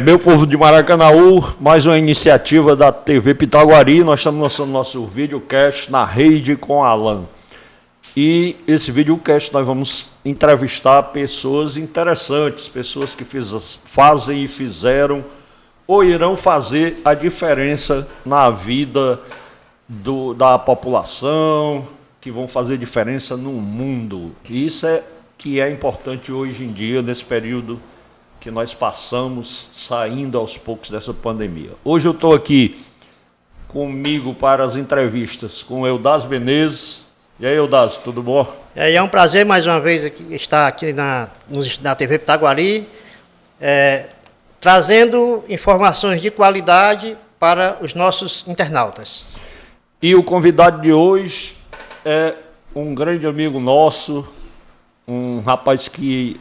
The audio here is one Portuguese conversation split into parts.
Meu povo de Maracanaú, mais uma iniciativa da TV Pitaguari. Nós estamos lançando nosso videocast na rede com Alan. E esse videocast nós vamos entrevistar pessoas interessantes, pessoas que fazem e fizeram ou irão fazer a diferença na vida da população, que vão fazer diferença no mundo. E isso é que é importante hoje em dia, nesse período que nós passamos saindo aos poucos dessa pandemia. Hoje eu estou aqui comigo para as entrevistas com o Eudásio Menezes. E aí, Eudásio, tudo bom? É um prazer mais uma vez estar aqui na TV Pitaguari, trazendo informações de qualidade para os nossos internautas. E o convidado de hoje é um grande amigo nosso, um rapaz que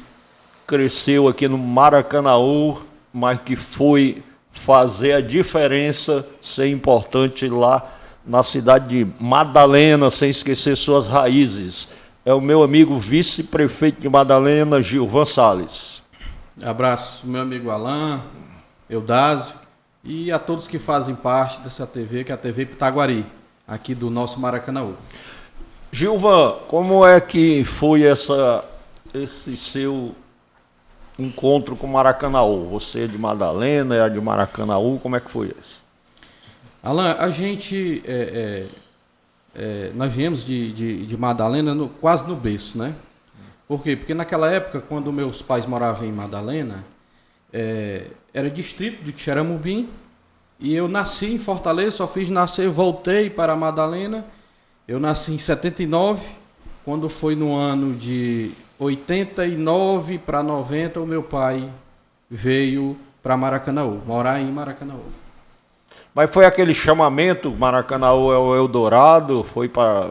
cresceu aqui no Maracanaú, mas que foi fazer a diferença, ser importante lá na cidade de Madalena, sem esquecer suas raízes. É o meu amigo vice-prefeito de Madalena, Gilvan Salles. Abraço, meu amigo Alan, Eudásio e a todos que fazem parte dessa TV, que é a TV Pitaguari, aqui do nosso Maracanaú. Gilvan, como é que foi esse seu encontro com Maracanaú? Você é de Madalena, é de Maracanaú, como é que foi isso? Alan, a gente, nós viemos de Madalena quase no berço, né? Por quê? Porque naquela época, quando meus pais moravam em Madalena, era distrito de Xeramubim, e eu nasci em Fortaleza, só fiz nascer, voltei para Madalena. Eu nasci em 79, quando foi no ano de 89 para 90, o meu pai veio para Maracanaú, morar em Maracanaú. Mas foi aquele chamamento, Maracanaú é o Eldorado, foi para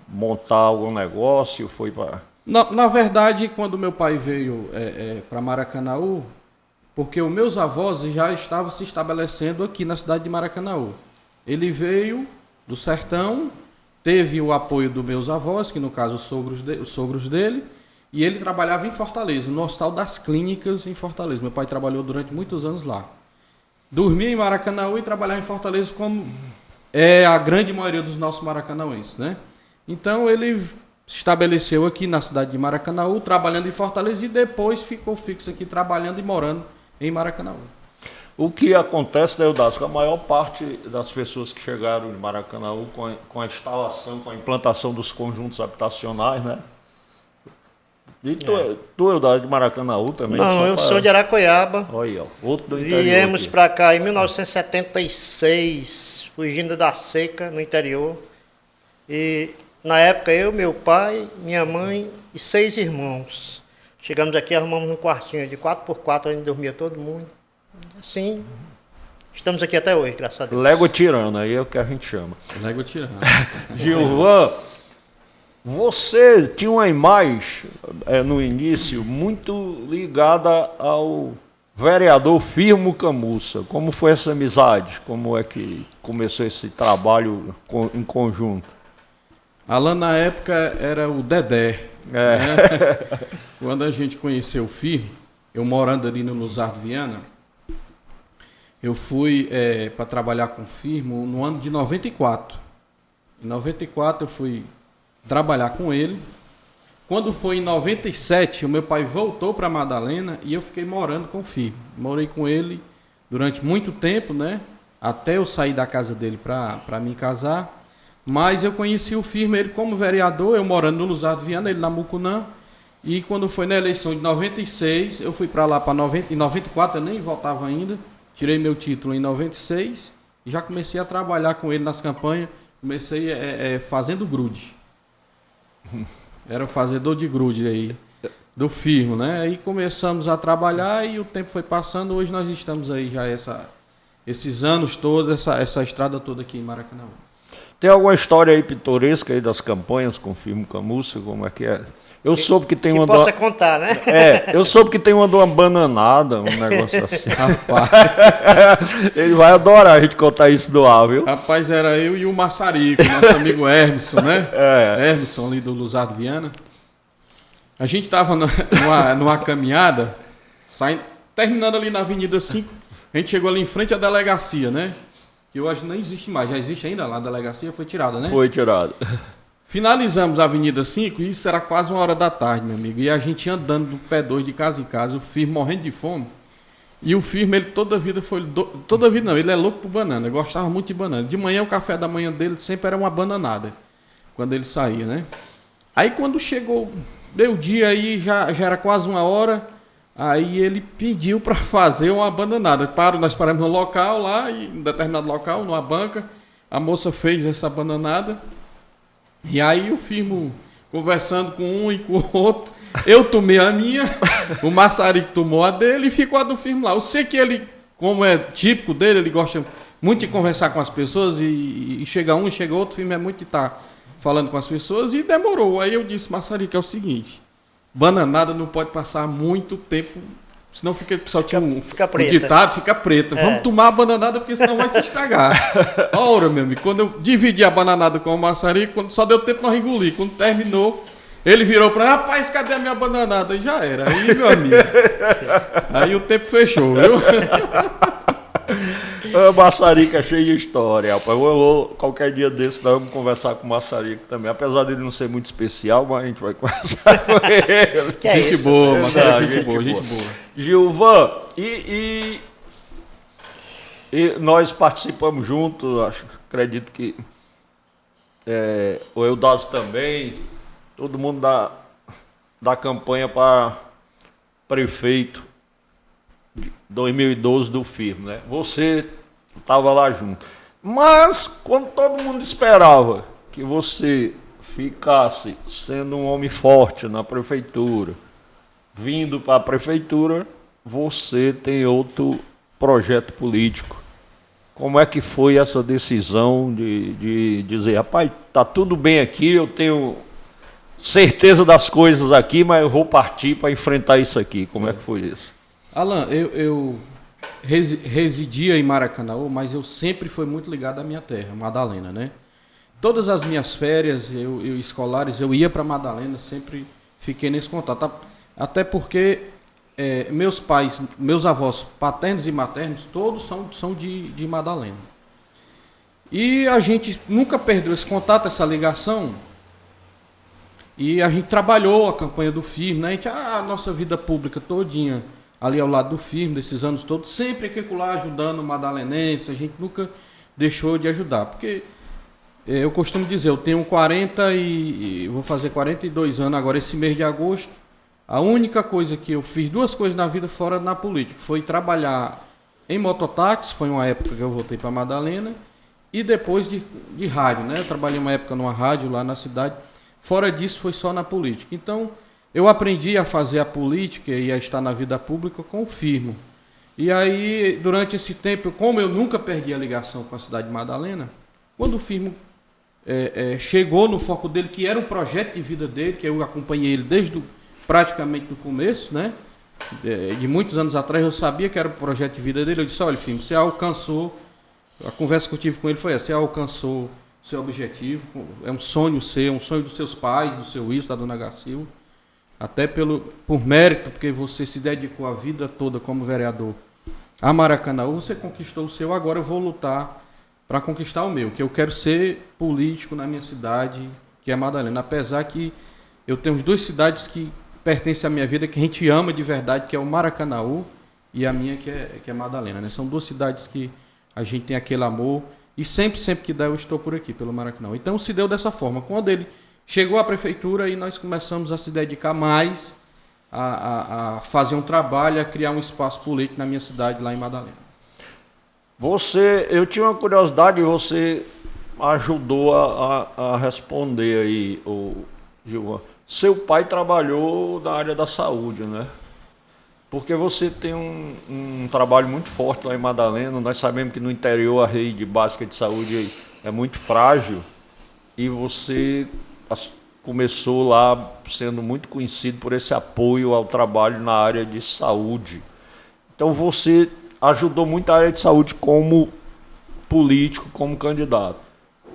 montar algum negócio, foi para... Na verdade, quando meu pai veio para Maracanaú, porque os meus avós já estavam se estabelecendo aqui na cidade de Maracanaú. Ele veio do sertão, teve o apoio dos meus avós, que no caso os sogros dele, e ele trabalhava em Fortaleza, no Hospital das Clínicas em Fortaleza. Meu pai trabalhou durante muitos anos lá. Dormia em Maracanaú e trabalhava em Fortaleza, como é a grande maioria dos nossos maracanauenses, né? Então ele se estabeleceu aqui na cidade de Maracanaú, trabalhando em Fortaleza, e depois ficou fixo aqui, trabalhando e morando em Maracanaú. O que acontece, né, Eudásio, com a maior parte das pessoas que chegaram em Maracanaú com a instalação, com a implantação dos conjuntos habitacionais, né? E tu Eudásio, de Maracanaú também? Não, eu sou de Aracoiaba. Olha, outro do interior. Viemos para cá em 1976, fugindo da seca no interior. E na época eu, meu pai, minha mãe e 6 irmãos. Chegamos aqui, arrumamos um quartinho de 4x4, onde dormia todo mundo. Assim, estamos aqui até hoje, graças a Deus. Légua tirana, aí é o que a gente chama. Légua tirana. Gilvan, você tinha uma imagem, no início, muito ligada ao vereador Firmo Camussa. Como foi essa amizade? Como é que começou esse trabalho em conjunto? Alan, na época, era o Dedé. Né? Quando a gente conheceu o Firmo, eu morando ali no Luzardo Viana, eu fui para trabalhar com o Firmo no ano de 94. Em 94 eu fui trabalhar com ele. Quando foi em 97, o meu pai voltou para Madalena e eu fiquei morando com o Firmo. Morei com ele durante muito tempo, né? Até eu sair da casa dele para me casar. Mas eu conheci o Firmo, ele como vereador, eu morando no Luzardo Viana, ele na Mucunã. E quando foi na eleição de 96, eu fui para lá para 90. Em 94 eu nem votava ainda. Tirei meu título em 96 e já comecei a trabalhar com ele nas campanhas. Comecei fazendo grude. Era fazedor de grude aí, do Firmo, né? Aí começamos a trabalhar e o tempo foi passando. Hoje nós estamos aí já esses anos todos, essa estrada toda aqui em Maracanaú. Tem alguma história aí pitoresca aí das campanhas com o Firmo Camussa? Como é que é? Eu soube que tem uma... possa contar, né? Eu soube que tem uma de uma bananada, um negócio assim. Rapaz. Ele vai adorar a gente contar isso do ar, viu? Rapaz, era eu e o Massarico, nosso amigo Hermisson, né? Hermisson ali do Luzardo Viana. A gente tava numa caminhada, terminando ali na Avenida 5, a gente chegou ali em frente à delegacia, né? Que hoje não existe mais, já existe ainda lá, a delegacia foi tirada, né? Foi tirada. Finalizamos a Avenida 5 e isso era quase 1h da tarde, meu amigo. E a gente andando do pé 2 de casa em casa, o Firmo morrendo de fome. E o Firmo, ele toda vida não, ele é louco por banana, ele gostava muito de banana. De manhã, o café da manhã dele sempre era uma bananada, quando ele saía, né? Aí quando chegou, deu dia aí, já era quase 1h, aí ele pediu para fazer uma bananada. Nós paramos no local lá, em um determinado local, numa banca, a moça fez essa bananada. E aí o Firmo conversando com um e com o outro, eu tomei a minha, o Massarico tomou a dele e ficou a do Firmo lá. Eu sei que ele, como é típico dele, ele gosta muito de conversar com as pessoas e chega um e chega outro, o Firmo é muito de estar falando com as pessoas e demorou. Aí eu disse, Massarico, é o seguinte, bananada não pode passar muito tempo, senão o pessoal tinha um ditado, fica preta. Vamos tomar a bananada porque senão vai se estragar. Ora, meu amigo, quando eu dividi a bananada com o Massarico, quando só deu tempo nós engolir. Quando terminou, ele virou para mim, rapaz, cadê a minha bananada? E já era. Aí, meu amigo, aí o tempo fechou, viu? O Massarico é cheio de história, rapaz. Qualquer dia desse nós vamos conversar com o Massarico também. Apesar dele não ser muito especial, mas a gente vai conversar com ele. Que é gente isso, boa, né? Massarico, gente boa. Gilvan, e nós participamos juntos, acredito que o Eudásio também, todo mundo da campanha para prefeito de 2012 do Firmo, né? Você estava lá junto. Mas quando todo mundo esperava que você ficasse sendo um homem forte na prefeitura, vindo para a prefeitura, você tem outro projeto político. Como é que foi essa decisão de dizer, rapaz, tá tudo bem aqui, eu tenho certeza das coisas aqui, mas eu vou partir para enfrentar isso aqui. Como é que foi isso? Alan, eu residia em Maracanaú, mas eu sempre fui muito ligado à minha terra, Madalena, né? Todas as minhas férias escolares, eu ia para Madalena, sempre fiquei nesse contato. Até porque meus pais, meus avós paternos e maternos, todos são de Madalena. E a gente nunca perdeu esse contato, essa ligação. E a gente trabalhou a campanha do Firmo, né? A nossa vida pública todinha ali ao lado do Firmo, desses anos todos, sempre aqui lá ajudando o madalenense, a gente nunca deixou de ajudar. Porque eu costumo dizer, eu tenho 40 e vou fazer 42 anos agora esse mês de agosto. A única coisa que eu fiz, 2 coisas na vida fora na política, foi trabalhar em mototáxi, foi uma época que eu voltei para Madalena, e depois de rádio, né? Eu trabalhei uma época numa rádio lá na cidade, fora disso foi só na política. Então, eu aprendi a fazer a política e a estar na vida pública com o Firmo. E aí, durante esse tempo, como eu nunca perdi a ligação com a cidade de Madalena, quando o Firmo chegou no foco dele, que era um projeto de vida dele, que eu acompanhei ele desde praticamente do começo, né? De muitos anos atrás eu sabia que era o projeto de vida dele. Eu disse, olha, Firmo, você alcançou, a conversa que eu tive com ele foi essa, você alcançou seu objetivo, é um sonho seu, um sonho dos seus pais, do seu Wilson, da dona Garcilda, até por mérito, porque você se dedicou a vida toda como vereador a Maracanaú, você conquistou o seu, agora eu vou lutar para conquistar o meu, que eu quero ser político na minha cidade, que é Madalena, apesar que eu tenho 2 cidades que pertencem à minha vida, que a gente ama de verdade, que é o Maracanaú e a minha, que é Madalena, né? São 2 cidades que a gente tem aquele amor, e sempre que dá eu estou por aqui, pelo Maracanaú. Então se deu dessa forma, quando ele chegou à prefeitura e nós começamos a se dedicar mais a fazer um trabalho, a criar um espaço político na minha cidade, lá em Madalena. Eu tinha uma curiosidade, você ajudou a responder aí, Gilvan. Seu pai trabalhou na área da saúde, né? Porque você tem um trabalho muito forte lá em Madalena. Nós sabemos que no interior a rede básica de saúde é muito frágil e você começou lá sendo muito conhecido por esse apoio ao trabalho na área de saúde. Então você ajudou muito a área de saúde como político, como candidato.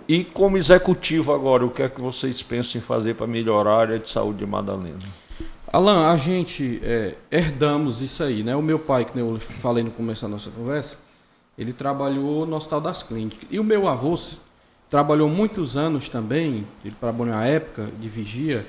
E como executivo agora, o que é que vocês pensam em fazer para melhorar a área de saúde de Madalena? Alan, a gente herdamos isso aí, né? O meu pai, que eu falei no começo da nossa conversa, ele trabalhou no Hospital das Clínicas. E o meu avô trabalhou muitos anos também, ele trabalhou na época de vigia,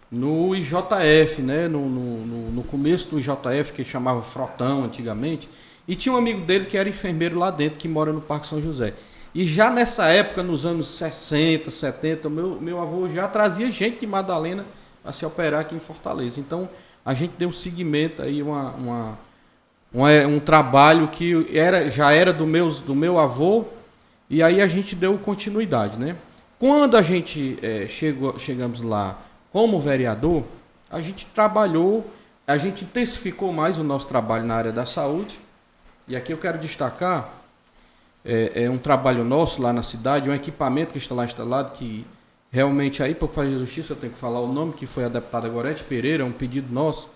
no IJF, né? No começo do IJF, que chamava Frotão antigamente. E tinha um amigo dele que era enfermeiro lá dentro, que mora no Parque São José. E já nessa época, nos anos 60, 70, meu avô já trazia gente de Madalena a se operar aqui em Fortaleza. Então, a gente deu seguimento aí, um trabalho que já era do meu avô, e aí a gente deu continuidade, né? Quando a gente chegamos lá como vereador, a gente trabalhou, a gente intensificou mais o nosso trabalho na área da saúde, e aqui eu quero destacar um trabalho nosso lá na cidade, um equipamento que está lá instalado, que realmente aí, para fazer justiça, eu tenho que falar o nome, que foi a deputada Gorete Pereira, um pedido nosso.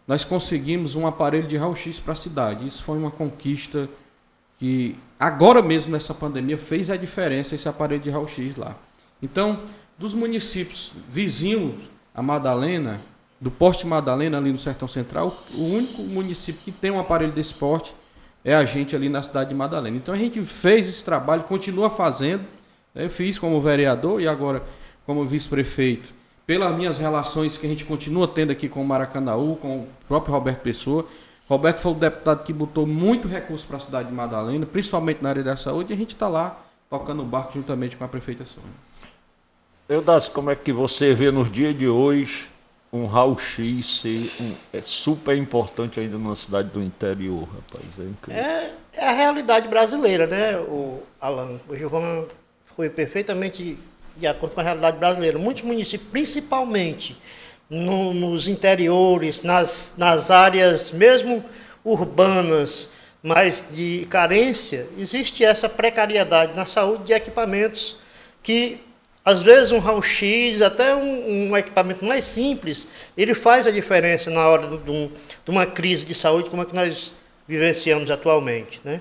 Nós conseguimos um aparelho de raio-x para a cidade. Isso foi uma conquista que, agora mesmo nessa pandemia, fez a diferença esse aparelho de raio-x lá. Então, dos municípios vizinhos a Madalena, do Poste Madalena, ali no Sertão Central, o único município que tem um aparelho desse porte é a gente ali na cidade de Madalena. Então, a gente fez esse trabalho, continua fazendo. Eu fiz como vereador e agora como vice-prefeito, pelas minhas relações que a gente continua tendo aqui com o Maracanaú, com o próprio Roberto Pessoa. Roberto foi o deputado que botou muito recurso para a cidade de Madalena, principalmente na área da saúde, e a gente está lá tocando o barco juntamente com a prefeita Sônia. Eudácio, como é que você vê nos dias de hoje um raio-x ser super importante ainda numa cidade do interior, rapaz? É incrível. É a realidade brasileira, né, Alan? O Gilvan foi perfeitamente de acordo com a realidade brasileira. Muitos municípios, principalmente nos interiores, nas áreas mesmo urbanas, mas de carência, existe essa precariedade na saúde de equipamentos que, às vezes, um raio-x, até um equipamento mais simples, ele faz a diferença na hora de uma crise de saúde como a que nós vivenciamos atualmente, né?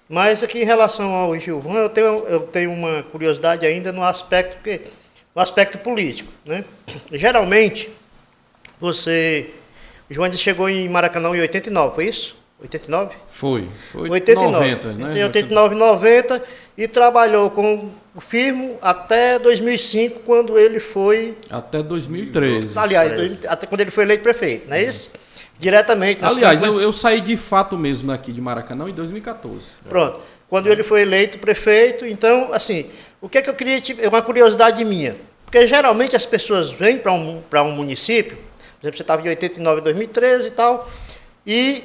Mas aqui em relação ao Gilvan, eu tenho uma curiosidade ainda no aspecto político, né? Geralmente, o Gilvan chegou em Maracanã em 89, foi isso? 89? Foi 89, 90, né? Em 89, 90, e trabalhou com o Firmo até 2005, quando ele foi... Até 2013. Aliás, até quando ele foi eleito prefeito, não é isso? Diretamente. Aliás, eu saí de fato mesmo aqui de Maracanã em 2014. Pronto. Quando ele foi eleito prefeito, então, assim, o que é que eu queria... É uma curiosidade minha. Porque geralmente as pessoas vêm para um município, por exemplo, você estava em 89, 2013 e tal, e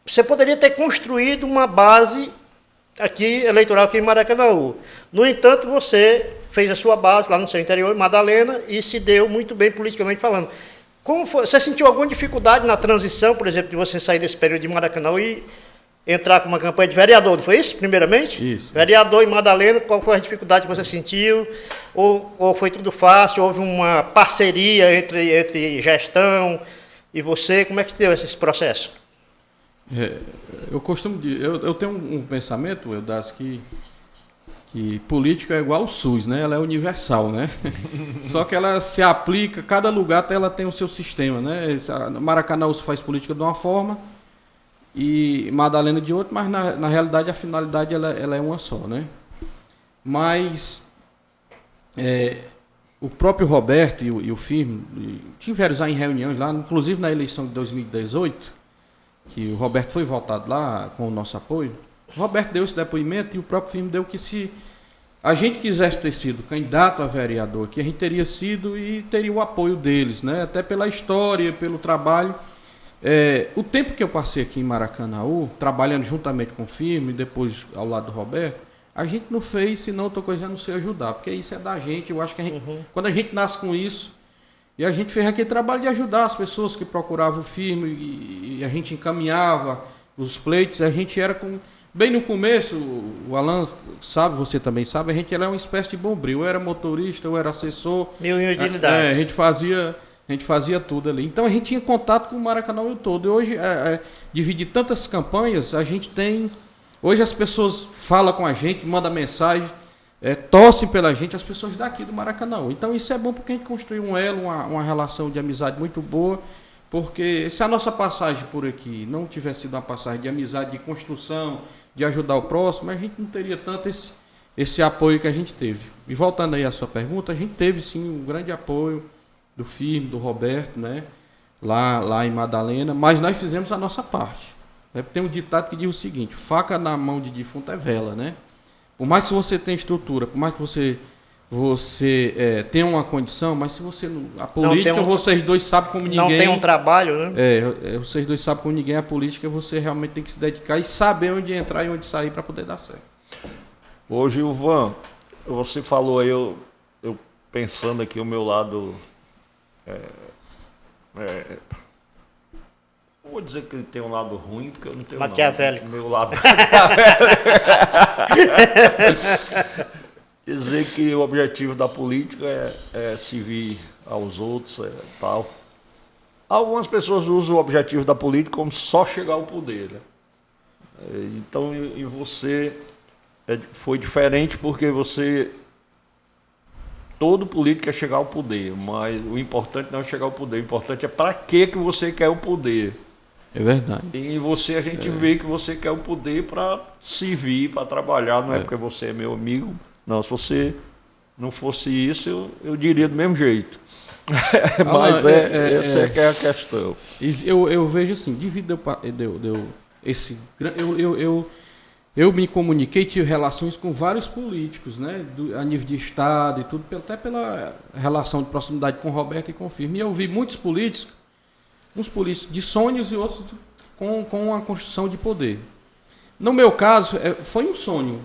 você poderia ter construído uma base aqui eleitoral aqui em Maracanaú. No entanto, você fez a sua base lá no seu interior, em Madalena, e se deu muito bem politicamente falando. Como foi? Você sentiu alguma dificuldade na transição, por exemplo, de você sair desse período de Maracanã e entrar com uma campanha de vereador, não foi isso, primeiramente? Isso. Vereador em Madalena, qual foi a dificuldade que você sentiu? Ou foi tudo fácil? Houve uma parceria entre gestão e você? Como é que deu esse processo? Eu costumo dizer, eu tenho um pensamento, Eudácio, que política é igual ao SUS, né? Ela é universal, né? Só que ela se aplica, cada lugar ela tem o seu sistema, né? Maracanã se faz política de uma forma e Madalena de outra, mas na realidade a finalidade ela é uma só, né? Mas o próprio Roberto e o Firmo tiveram já em reuniões lá, inclusive na eleição de 2018, que o Roberto foi votado lá com o nosso apoio. O Roberto deu esse depoimento e o próprio Firmo deu que se a gente quisesse ter sido candidato a vereador, que a gente teria sido e teria o apoio deles, né? Até pela história, pelo trabalho. O tempo que eu passei aqui em Maracanaú, trabalhando juntamente com o Firmo e depois ao lado do Roberto, a gente não fez senão outra coisa não sei ajudar, porque isso é da gente. Eu acho que quando a gente nasce com isso, e a gente fez aquele trabalho de ajudar as pessoas que procuravam o Firmo e a gente encaminhava os pleitos, a gente era com... Bem no começo, o Alan sabe, você também sabe, a gente era uma espécie de bombril. Eu era motorista, eu era assessor. Mil utilidades. A gente fazia tudo ali. Então a gente tinha contato com o Maracanã todo. E hoje, dividir tantas campanhas, a gente tem... Hoje as pessoas falam com a gente, mandam mensagem, torcem pela gente, as pessoas daqui do Maracanã. Então isso é bom porque a gente construiu um elo, uma relação de amizade muito boa. Porque se a nossa passagem por aqui não tivesse sido uma passagem de amizade, de construção, de ajudar o próximo, a gente não teria tanto esse apoio que a gente teve. E voltando aí à sua pergunta, a gente teve sim um grande apoio do Firme, do Roberto, né? Lá em Madalena, mas nós fizemos a nossa parte. Tem um ditado que diz o seguinte: faca na mão de defunto é vela, né? Por mais que você tenha estrutura, por mais que você tenha uma condição, mas se você não... A política, vocês dois sabem como ninguém... Não tem um trabalho, né? Vocês dois sabem como ninguém, a política você realmente tem que se dedicar e saber onde entrar e onde sair para poder dar certo. Ô Gilvan, você falou aí, eu pensando aqui o meu lado... Não vou dizer que ele tem um lado ruim, porque eu não tenho maquiavélico. Meu lado dizer que o objetivo da política é servir aos outros, tal. Algumas pessoas usam o objetivo da política como só chegar ao poder, né? Então, e você foi diferente porque todo político quer chegar ao poder, mas o importante não é chegar ao poder, o importante é para que você quer o poder. É verdade. E você, a gente vê que você quer o poder para servir, para trabalhar, não é porque você é meu amigo. Não, se você não fosse isso, eu diria do mesmo jeito. Mas essa é que é a questão. Eu vejo assim, devido eu me comuniquei, tive relações com vários políticos, né, a nível de estado e tudo, até pela relação de proximidade com o Roberto e com o Firme. E eu vi muitos políticos, uns políticos de sonhos e outros com a construção de poder. No meu caso, foi um sonho,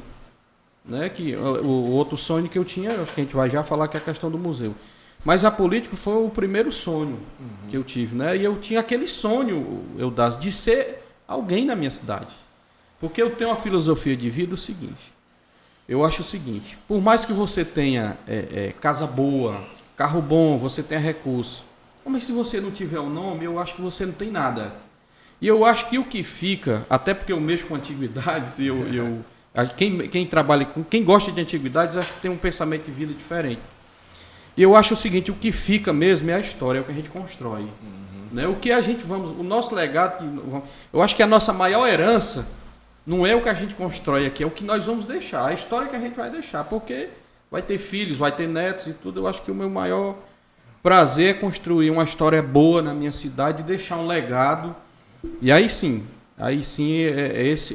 né, que o outro sonho que eu tinha, acho que a gente vai já falar, que é a questão do museu. Mas a política foi o primeiro sonho que eu tive, né? E eu tinha aquele sonho, Eudásio, de ser alguém na minha cidade. Porque eu tenho uma filosofia de vida o seguinte. Eu acho o seguinte: por mais que você tenha casa boa, carro bom, você tenha recurso, mas se você não tiver o nome, eu acho que você não tem nada. E eu acho que o que fica, até porque eu mexo com antiguidades, quem trabalha com, quem gosta de antiguidades, acho que tem um pensamento de vida diferente. E eu acho o seguinte: o que fica mesmo é a história, é o que a gente constrói. Né? O que a gente o nosso legado, eu acho que a nossa maior herança não é o que a gente constrói aqui, é o que nós vamos deixar, a história que a gente vai deixar, porque vai ter filhos, vai ter netos e tudo. Eu acho que o meu maior prazer é construir uma história boa na minha cidade, deixar um legado. E aí sim,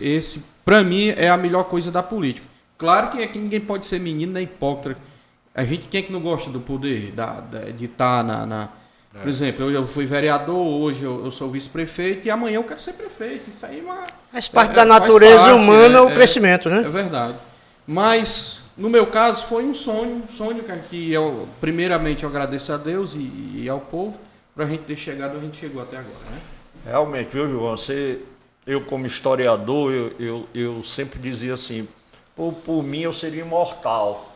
esse para mim é a melhor coisa da política. Claro que aqui ninguém pode ser menino nem hipócrita. Quem é que não gosta do poder, de estar Por exemplo, eu fui vereador, hoje eu sou vice-prefeito e amanhã eu quero ser prefeito. Isso aí faz parte da natureza humana, o crescimento, né? É verdade. Mas, no meu caso, foi um sonho que eu, primeiramente, eu agradeço a Deus e ao povo, para a gente ter chegado, a gente chegou até agora, né? Realmente, viu, João? Eu como historiador, eu sempre dizia assim, por mim eu seria imortal.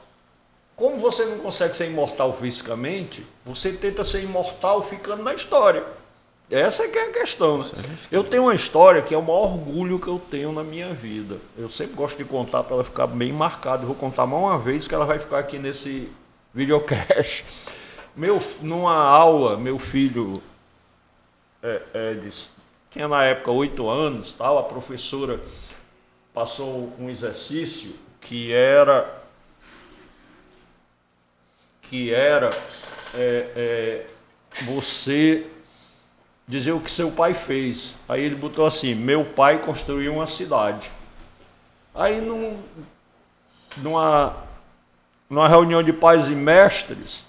Como você não consegue ser imortal fisicamente, você tenta ser imortal ficando na história. Essa é que é a questão, né? Eu tenho uma história que é o maior orgulho que eu tenho na minha vida. Eu sempre gosto de contar para ela ficar bem marcada. Eu vou contar mais uma vez que ela vai ficar aqui nesse videocast. Numa aula, meu filho tinha na época 8 anos, tal, a professora passou um exercício que era você dizer o que seu pai fez. Aí ele botou assim: meu pai construiu uma cidade. Aí numa reunião de pais e mestres,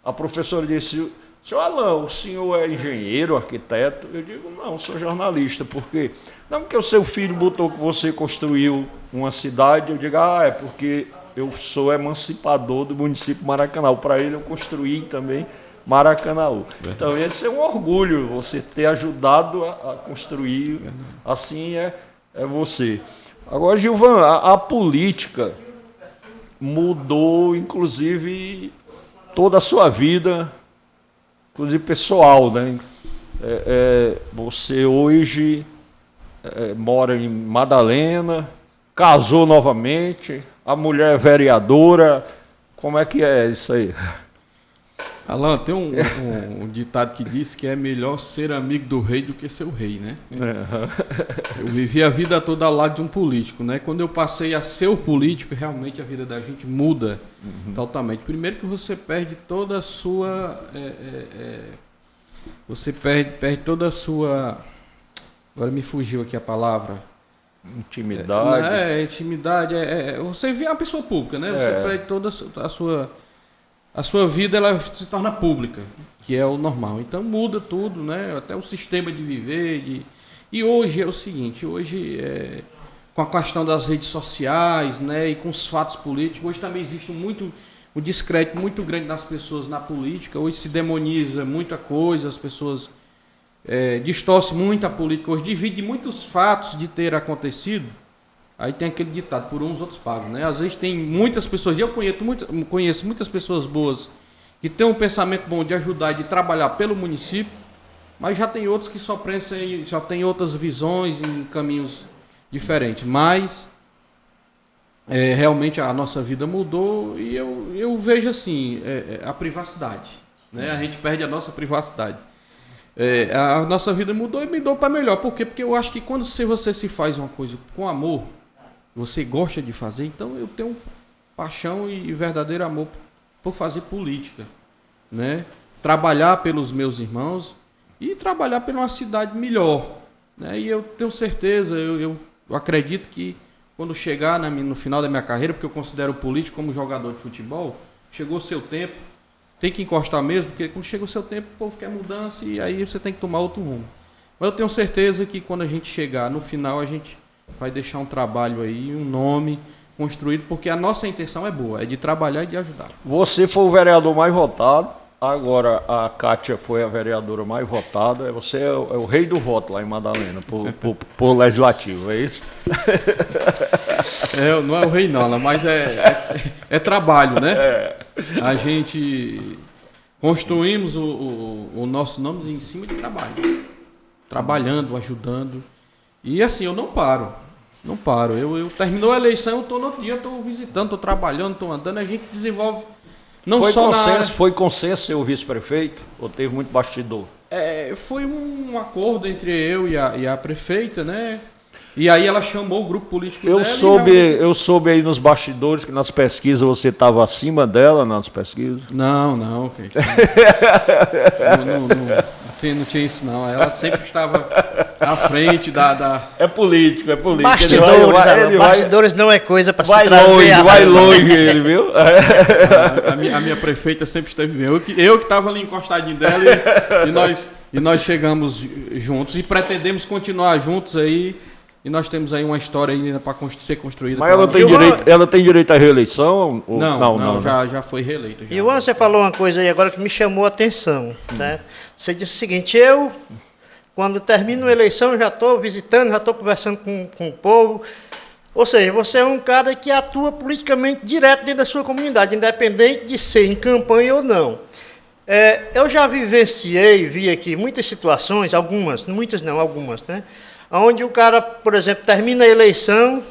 a professora disse: senhor Alan, o senhor é engenheiro, arquiteto? Eu digo: não, sou jornalista. Por quê? Não, porque o seu filho botou que você construiu uma cidade. Eu digo: é porque eu sou emancipador do município de Maracanaú. Para ele eu construí também Maracanaú. Então esse é um orgulho, você ter ajudado a construir. Assim é você. Agora, Gilvan, a política mudou inclusive toda a sua vida, inclusive pessoal, né? Você hoje mora em Madalena, casou novamente, a mulher é vereadora. Como é que é isso aí? Alan, tem um ditado que diz que é melhor ser amigo do rei do que ser o rei, né? Eu vivi a vida toda ao lado de um político, né? Quando eu passei a ser o político, realmente a vida da gente muda totalmente. Primeiro que você perde toda a sua... você perde toda a sua... Agora me fugiu aqui a palavra. Intimidade. Intimidade. Você vê uma pessoa pública, né? Você perde toda a sua vida, ela se torna pública, que é o normal. Então muda tudo, né? Até o sistema de viver. E hoje é o seguinte, com a questão das redes sociais, né? E com os fatos políticos, hoje também existe um descrédito muito grande das pessoas na política. Hoje se demoniza muita coisa, as pessoas distorcem muito a política. Hoje divide muitos fatos de ter acontecido. Aí tem aquele ditado, por uns outros pagam, né? Às vezes tem muitas pessoas, e eu conheço muitas pessoas boas que têm um pensamento bom de ajudar e de trabalhar pelo município, mas já tem outros que só têm outras visões em caminhos diferentes. Mas realmente a nossa vida mudou e eu vejo assim, a privacidade, né? A gente perde a nossa privacidade. A nossa vida mudou e mudou para melhor. Por quê? Porque eu acho que quando você se faz uma coisa com amor, você gosta de fazer, então eu tenho paixão e verdadeiro amor por fazer política, né? Trabalhar pelos meus irmãos e trabalhar por uma cidade melhor, né? E eu tenho certeza, eu acredito que quando chegar no final da minha carreira, porque eu considero o político como jogador de futebol, chegou o seu tempo, tem que encostar mesmo, porque quando chega o seu tempo, o povo quer mudança e aí você tem que tomar outro rumo. Mas eu tenho certeza que quando a gente chegar no final, a gente vai deixar um trabalho aí, um nome construído, porque a nossa intenção é boa, é de trabalhar e de ajudar. Você foi o vereador mais votado, agora a Kátia foi a vereadora mais votada, você é o rei do voto lá em Madalena, por legislativo, é isso? Não é o rei não, mas é trabalho, né? A gente construímos o nosso nome em cima de trabalho, trabalhando, ajudando. E assim, eu não paro. Eu terminou a eleição, eu estou no outro dia, estou visitando, estou trabalhando, estou andando, a gente desenvolve Foi consenso ser o vice-prefeito ou teve muito bastidor? Foi um acordo entre eu e a prefeita, né? E aí ela chamou o grupo político dela. Eu soube aí nos bastidores que nas pesquisas você estava acima dela nas pesquisas. Não, não tinha isso não. Ela sempre estava à frente da... É político. Bastidores não é coisa para se trazer. Vai longe ele, viu? A minha prefeita sempre esteve bem. Eu que estava ali encostadinho dela e nós chegamos juntos e pretendemos continuar juntos aí. E nós temos aí uma história ainda para ser construída. Mas ela tem direito à reeleição? Não, já foi reeleita. E você falou uma coisa aí agora que me chamou a atenção. Certo? Você disse o seguinte, quando termino a eleição, já estou visitando, já estou conversando com o povo. Ou seja, você é um cara que atua politicamente direto dentro da sua comunidade, independente de ser em campanha ou não. Eu já vi aqui muitas situações, algumas, né? Onde o cara, por exemplo, termina a eleição,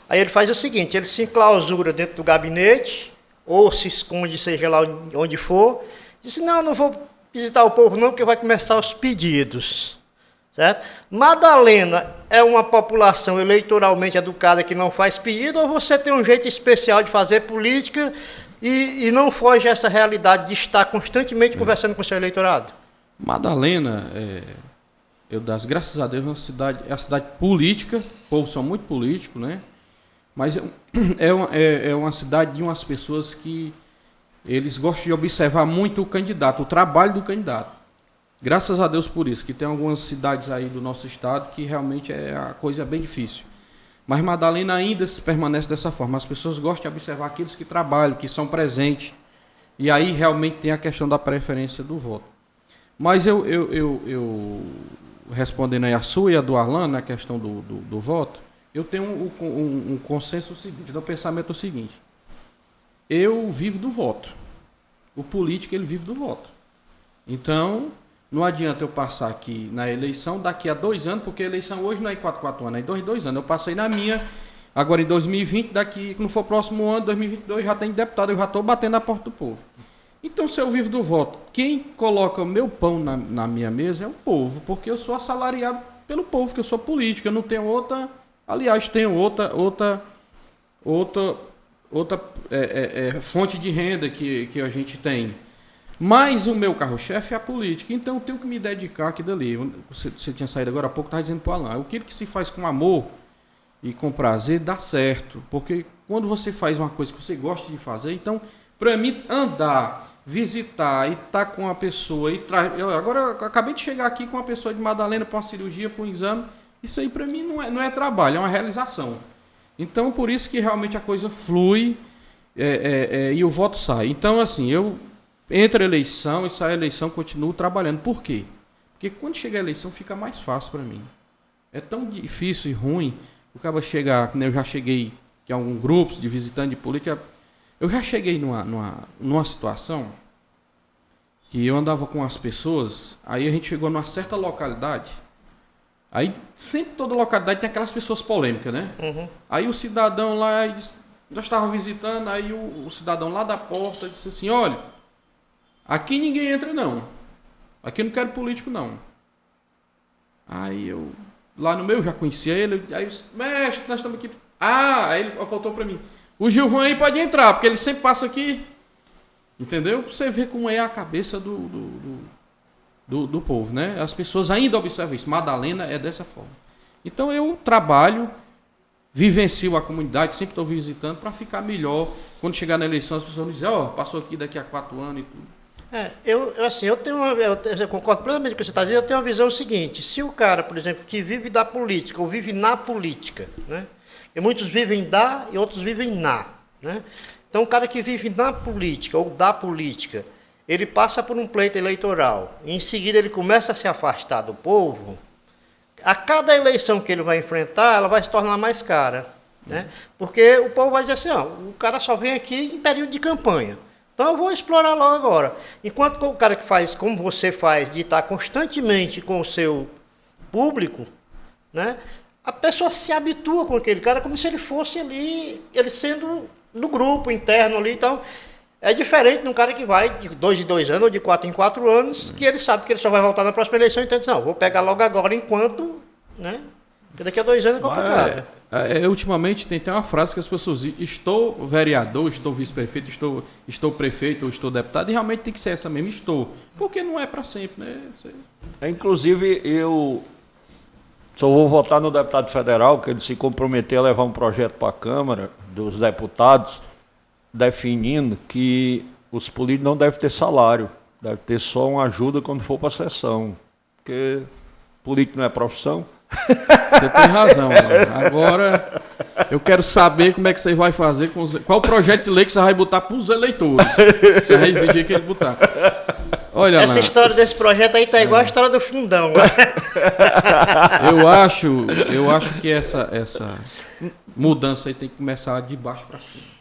aí ele faz o seguinte, ele se enclausura dentro do gabinete, ou se esconde, seja lá onde for, diz, não vou visitar o povo não, porque vai começar os pedidos. Certo? Madalena é uma população eleitoralmente educada que não faz pedido, ou você tem um jeito especial de fazer política e não foge a essa realidade de estar constantemente conversando com o seu eleitorado? Madalena, graças a Deus, é uma cidade política, o povo são muito políticos, né? Mas é uma cidade de umas pessoas que eles gostam de observar muito o candidato, o trabalho do candidato. Graças a Deus por isso, que tem algumas cidades aí do nosso estado que realmente a coisa é bem difícil. Mas Madalena ainda permanece dessa forma. As pessoas gostam de observar aqueles que trabalham, que são presentes. E aí realmente tem a questão da preferência do voto. Mas eu respondendo aí a sua e a do Arlan, na questão do voto, eu tenho um consenso seguinte, o pensamento é o seguinte. Eu vivo do voto. O político, ele vive do voto. Então, não adianta eu passar aqui na eleição daqui a 2 anos, porque a eleição hoje não é em 4 anos, é em 2 anos. Eu passei na minha, agora em 2020, daqui, quando for próximo ano, 2022, já tem deputado, eu já estou batendo na porta do povo. Então, se eu vivo do voto, quem coloca o meu pão na minha mesa é o povo, porque eu sou assalariado pelo povo, que eu sou político, eu não tenho outra... Aliás, tenho outra fonte de renda que a gente tem. Mas o meu carro-chefe é a política, então eu tenho que me dedicar aqui dali. Você tinha saído agora há pouco, estava dizendo para o Alan, aquilo que se faz com amor e com prazer dá certo, porque quando você faz uma coisa que você gosta de fazer, então, para mim, andar, visitar e estar com uma pessoa, agora eu acabei de chegar aqui com uma pessoa de Madalena para uma cirurgia, para um exame, isso aí para mim não é trabalho, é uma realização. Então, por isso que realmente a coisa flui e o voto sai. Então, assim, eu entre a eleição e sai a eleição, continuo trabalhando. Por quê? Porque quando chega a eleição fica mais fácil para mim. É tão difícil e ruim o cara chegar, eu já cheguei em alguns grupos de visitante de política, eu já cheguei numa situação que eu andava com as pessoas, aí a gente chegou numa certa localidade, aí sempre toda localidade tem aquelas pessoas polêmicas, né? Uhum. Aí o cidadão lá, nós estávamos visitando, aí o cidadão lá da porta disse assim, olha, aqui ninguém entra não, aqui eu não quero político não. Aí eu, lá no meu, já conhecia ele, aí eu disse, mestre, nós estamos aqui. Aí ele apontou para mim, o Gilvan aí pode entrar, porque ele sempre passa aqui. Entendeu? Você vê como é a cabeça do povo, né? As pessoas ainda observam isso. Madalena é dessa forma. Então eu trabalho, vivencio a comunidade, sempre estou visitando para ficar melhor. Quando chegar na eleição, as pessoas me dizem, passou aqui daqui a 4 anos e tudo. Eu concordo plenamente com o que você está dizendo, eu tenho uma visão seguinte, se o cara, por exemplo, que vive da política, ou vive na política, né? E muitos vivem da e outros vivem na, né? Então, o cara que vive na política ou da política, ele passa por um pleito eleitoral, e em seguida ele começa a se afastar do povo, a cada eleição que ele vai enfrentar, ela vai se tornar mais cara, né? Porque o povo vai dizer assim, o cara só vem aqui em período de campanha, então eu vou explorar logo agora. Enquanto o cara que faz, como você faz, de estar constantemente com o seu público, né? A pessoa se habitua com aquele cara como se ele fosse ali, ele sendo do grupo interno ali, então é diferente de um cara que vai de 2 em 2 anos ou de 4 em 4 anos, que ele sabe que ele só vai voltar na próxima eleição, então ele diz, não, vou pegar logo agora enquanto, né? Porque daqui a 2 anos é complicado. Ultimamente tem uma frase que as pessoas dizem, estou vereador, estou vice-prefeito, estou prefeito ou estou deputado, e realmente tem que ser essa mesmo, estou, porque não é para sempre, né? Inclusive eu só vou votar no deputado federal, que ele se comprometeu a levar um projeto para a Câmara dos Deputados, definindo que os políticos não devem ter salário, deve ter só uma ajuda quando for para a sessão, porque político não é profissão. Você tem razão, Alan. Agora eu quero saber como é que você vai fazer, qual projeto de lei que você vai botar para os eleitores, você vai exigir que ele botar. Olha, essa história desse projeto aí tá igual a história do fundão. Né? Eu acho que essa mudança aí tem que começar de baixo para cima.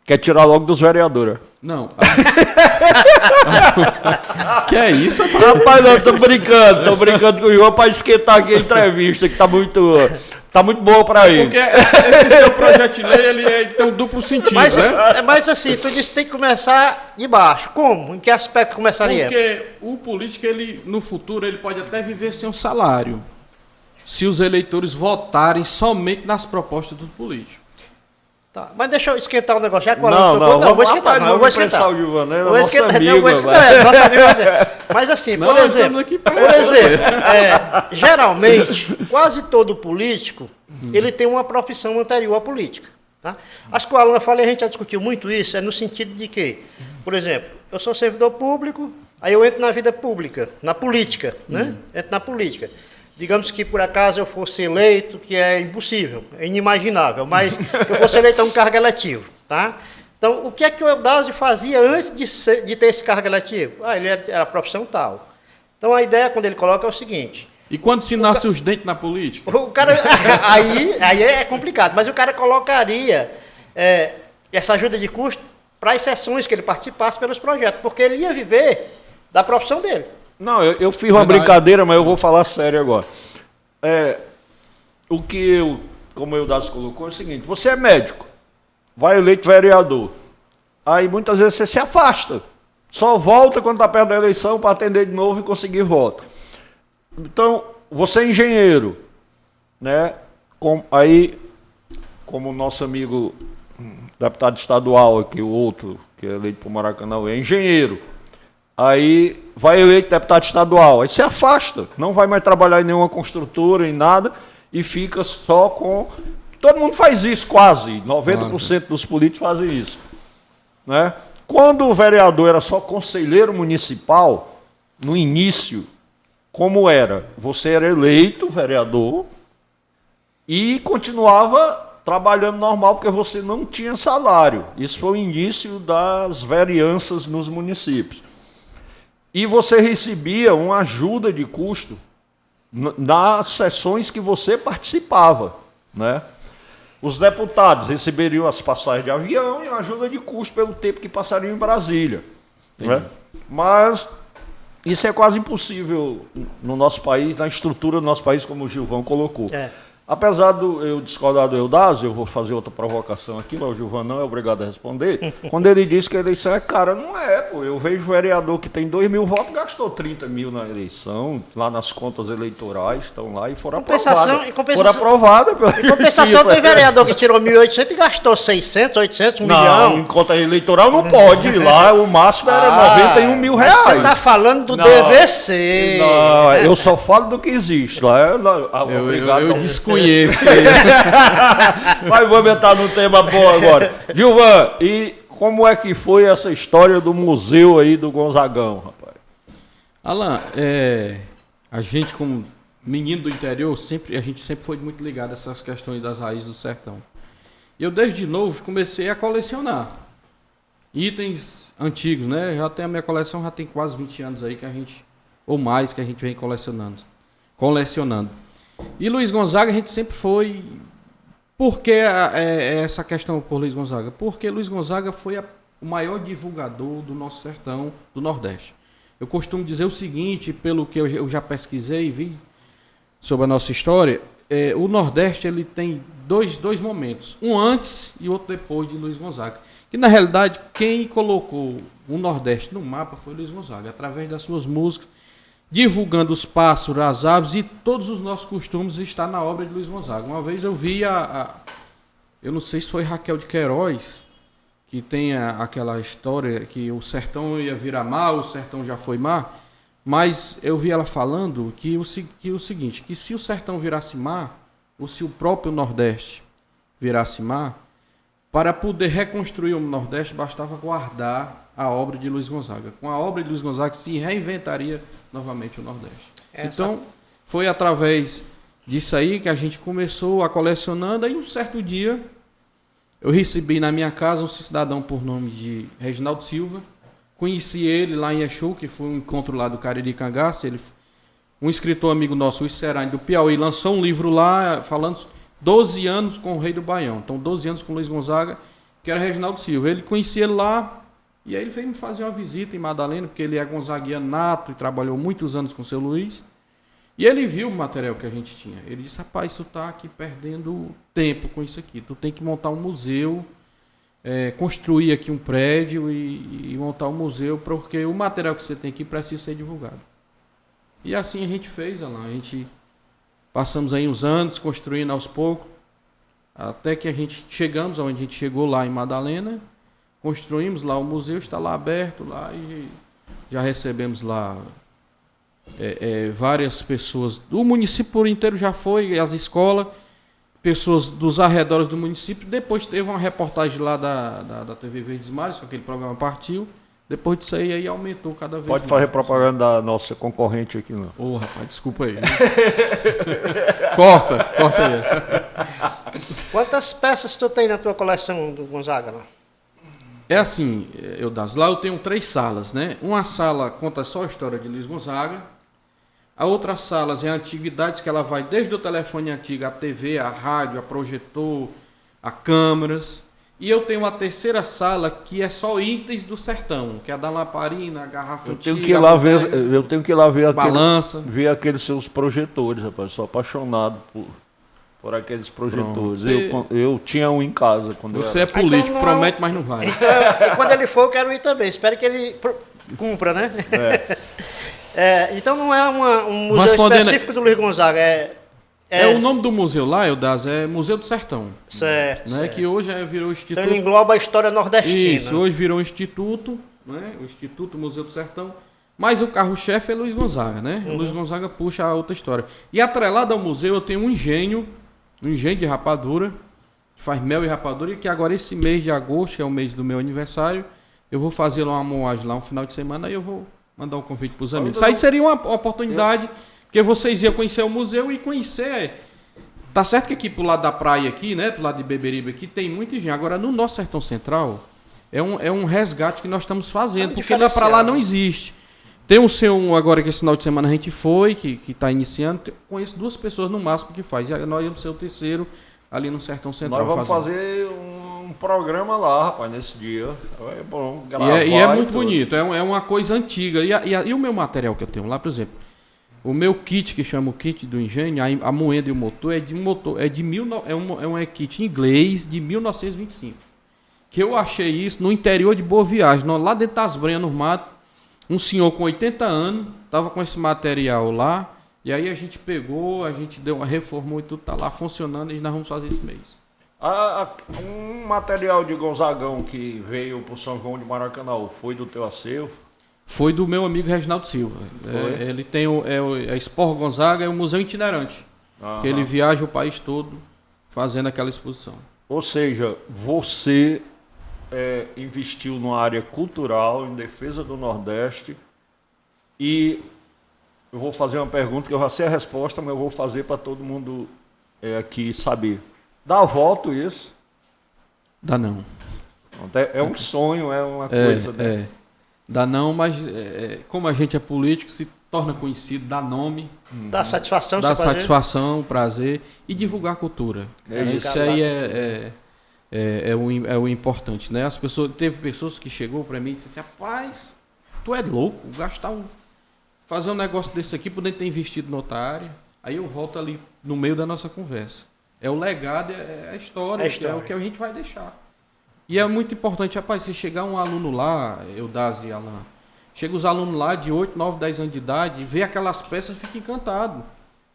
Quer tirar logo dos vereadores? Não. Que é isso? Rapaz, não, tô brincando com o João para esquentar aqui a entrevista, que tá muito boa para ir. Porque esse seu projeto de lei, ele tem um duplo sentido, né? Mas assim, tu disse que tem que começar de baixo. Como? Em que aspecto começaria? Porque o político, no futuro, ele pode até viver sem um salário, se os eleitores votarem somente nas propostas do político. Tá, mas deixa eu esquentar o negócio. Já que o Alan tocou, não, vou esquentar. Não, vou esquentar. Mas assim, por exemplo, geralmente, quase todo político, ele tem uma profissão anterior à política. Tá? Acho que o Alan falou, a gente já discutiu muito isso, é no sentido de que, por exemplo, eu sou servidor público, aí eu entro na vida pública, na política, né? Entro na política. Digamos que por acaso eu fosse eleito, que é impossível, é inimaginável, mas que eu fosse eleito a um cargo eletivo, tá? Então, o que é que o Eudásio fazia antes de ter esse cargo eletivo? Ele era profissão tal. Então, a ideia, quando ele coloca, é o seguinte... E quando se nasce os dentes na política? O cara, aí é complicado, mas o cara colocaria essa ajuda de custo para as sessões que ele participasse pelos projetos, porque ele ia viver da profissão dele. Não, eu fiz uma brincadeira, mas eu vou falar sério agora. O que como o Eudásio colocou, é o seguinte, você é médico, vai eleito vereador, aí muitas vezes você se afasta. Só volta quando está perto da eleição para atender de novo e conseguir voto. Então, você é engenheiro, né? Aí, como o nosso amigo deputado estadual aqui, o outro, que é eleito por Maracanã, é engenheiro. Aí vai eleito deputado estadual, aí se afasta, não vai mais trabalhar em nenhuma construtora, em nada, e fica só com... Todo mundo faz isso quase, 90% dos políticos fazem isso, né? Quando o vereador era só conselheiro municipal, no início, como era? Você era eleito vereador e continuava trabalhando normal, porque você não tinha salário. Isso foi o início das vereanças nos municípios. E você recebia uma ajuda de custo nas sessões que você participava, né? Os deputados receberiam as passagens de avião e uma ajuda de custo pelo tempo que passariam em Brasília, né? Mas isso é quase impossível no nosso país, na estrutura do nosso país, como o Gilvão colocou. Apesar do eu discordar do Eudásio, eu vou fazer outra provocação aqui, mas o Gilvão não é obrigado a responder. Quando ele diz que a eleição é cara, não é, pô. Eu vejo vereador que tem 2.000 votos, gastou 30 mil na eleição, lá nas contas eleitorais, estão lá e foram aprovadas. Foram aprovadas pela Em compensação, tem vereador que tirou 1.800 e gastou 600, 800, 1 milhão. Em conta eleitoral não pode ir lá, o máximo era 91 mil reais. Você está falando do DVC. Não, eu só falo do que existe lá. Eu desconheço. Mas vamos entrar num tema bom agora. Gilvan, e como é que foi essa história do museu aí do Gonzagão, rapaz? Alan, a gente como menino do interior, a gente sempre foi muito ligado a essas questões das raízes do sertão. E eu desde novo comecei a colecionar itens antigos, né? A minha coleção já tem quase 20 anos aí ou mais que a gente vem colecionando. E Luiz Gonzaga a gente sempre foi... Por que essa questão por Luiz Gonzaga? Porque Luiz Gonzaga foi o maior divulgador do nosso sertão, do Nordeste. Eu costumo dizer o seguinte, pelo que eu já pesquisei e vi sobre a nossa história, o Nordeste ele tem dois momentos, um antes e outro depois de Luiz Gonzaga. Que na realidade quem colocou o Nordeste no mapa foi Luiz Gonzaga, através das suas músicas, divulgando os pássaros, as aves e todos os nossos costumes está na obra de Luiz Gonzaga. Uma vez eu vi eu não sei se foi Raquel de Queiroz, que tem aquela história que o sertão ia virar mar, o sertão já foi mar, mas eu vi ela falando que o seguinte, que se o sertão virasse mar, ou se o próprio Nordeste virasse mar, para poder reconstruir o Nordeste bastava guardar a obra de Luiz Gonzaga. Com a obra de Luiz Gonzaga se reinventaria novamente o Nordeste. Então, foi através disso aí que a gente começou a colecionando. Aí, um certo dia, eu recebi na minha casa um cidadão por nome de Reginaldo Silva. Conheci ele lá em Exu, que foi um encontro lá do Cariri Cangaço. Um escritor amigo nosso, o Serani do Piauí, lançou um livro lá falando 12 anos com o Rei do Baião. Então, 12 anos com Luiz Gonzaga, que era Reginaldo Silva. Ele conhecia ele lá. E aí ele veio me fazer uma visita em Madalena, porque ele é gonzaguiano nato e trabalhou muitos anos com o seu Luiz. E ele viu o material que a gente tinha. Ele disse, rapaz, tu tá aqui perdendo tempo com isso aqui. Tu tem que montar um museu, construir aqui um prédio e montar um museu, porque o material que você tem aqui precisa ser divulgado. E assim a gente fez, Alan. A gente passamos aí uns anos construindo aos poucos, até que a gente chegamos onde a gente chegou lá em Madalena. Construímos lá, o museu está lá aberto lá e já recebemos lá várias pessoas do município por inteiro, já foi, as escolas, pessoas dos arredores do município. Depois teve uma reportagem lá da TV Verdes Mares, com aquele programa Partiu. Depois disso aí aumentou cada vez mais. Pode fazer propaganda da nossa concorrente aqui, não. Ô, rapaz, desculpa aí. corta aí. Quantas peças tu tem na tua coleção do Gonzaga lá? É assim, lá eu tenho 3 salas, né? Uma sala conta só a história de Luiz Gonzaga. A outra sala é antiguidades, que ela vai desde o telefone antigo, a TV, a rádio, a projetor, a câmeras. E eu tenho uma terceira sala que é só itens do sertão, que é a da lamparina, a garrafa antiga. Eu tenho que ir lá ver balança. Ver aqueles seus projetores, rapaz. Sou apaixonado por aqueles projetores. Eu tinha um em casa. Quando você é político, então, promete, mas não vai. Então, e quando ele for, eu quero ir também. Espero que ele cumpra, né? É. Então não é um museu específico do Luiz Gonzaga, o nome do museu lá, Eudás, é Museu do Sertão. Certo, né? certo. Que hoje virou instituto. Então ele engloba a história nordestina. Isso, hoje virou um instituto, né? O Instituto Museu do Sertão. Mas o carro-chefe é Luiz Gonzaga, né? Luiz Gonzaga puxa a outra história. E atrelado ao museu eu tenho um engenho de rapadura, que faz mel e rapadura, e que agora esse mês de agosto, que é o mês do meu aniversário, eu vou fazer uma moagem lá um final de semana e eu vou mandar um convite para os amigos. Isso aí seria uma oportunidade, porque vocês iam conhecer o museu e conhecer... Tá certo que aqui pro lado da praia aqui, né? Pro lado de Beberibe aqui, tem muita gente. Agora, no nosso Sertão Central, é um resgate que nós estamos fazendo, porque lá para lá não existe. Tem um seu agora que esse final de semana a gente foi, que está iniciando. Conheço 2 pessoas no máximo que faz. E nós vamos ser o terceiro ali no Sertão Central. Nós vamos fazer um programa lá, rapaz, nesse dia. É bom gravar. E é muito bonito, é uma coisa antiga. E o meu material que eu tenho lá, por exemplo, o meu kit, que chama o kit do engenho, a moenda e o motor, é um kit inglês de 1925. Que eu achei isso no interior de Boa Viagem, lá dentro das Brenhas, no mato. Um senhor com 80 anos, estava com esse material lá, e aí a gente pegou, reformou e tudo, tá lá funcionando, e nós vamos fazer esse mês. Um material de Gonzagão que veio pro São João de Maracanã, foi do teu acervo? Foi do meu amigo Reginaldo Silva. Ele tem a Sport Gonzaga, é um museu itinerante, que ele viaja o país todo fazendo aquela exposição. Ou seja, você... investiu numa área cultural, em defesa do Nordeste, e eu vou fazer uma pergunta que eu já sei a resposta, mas eu vou fazer para todo mundo aqui saber. Dá voto isso? Dá não. É um sonho, é uma coisa... né? Dá não, mas como a gente é político, se torna conhecido, dá nome. Dá satisfação, dá satisfação, prazer e divulgar a cultura. Isso aí é o importante, né? Teve pessoas que chegou para mim e disse assim: rapaz, tu é louco, fazer um negócio desse aqui, poder ter investido na outra área. Aí eu volto ali no meio da nossa conversa. É o legado, é a história, é o que a gente vai deixar. E é muito importante, rapaz, se chegar um aluno lá, Eudás e Alan, chega os alunos lá de 8, 9, 10 anos de idade, vê aquelas peças e fica encantado.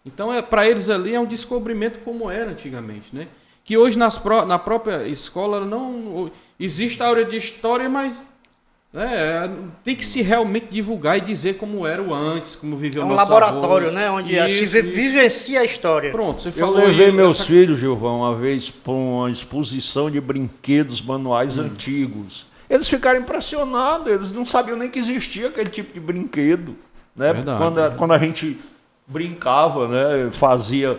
Então, para eles ali é um descobrimento como era antigamente, né? Que hoje na própria escola não existe a aula de história, mas tem que se realmente divulgar e dizer como era o antes, como viveu o nosso laboratório, né? Onde se vivencia a história. Pronto, você falou. Eu levei meus filhos, Gilvão, uma vez para uma exposição de brinquedos manuais antigos. Eles ficaram impressionados, eles não sabiam nem que existia aquele tipo de brinquedo, né? Quando a gente brincava, né? Fazia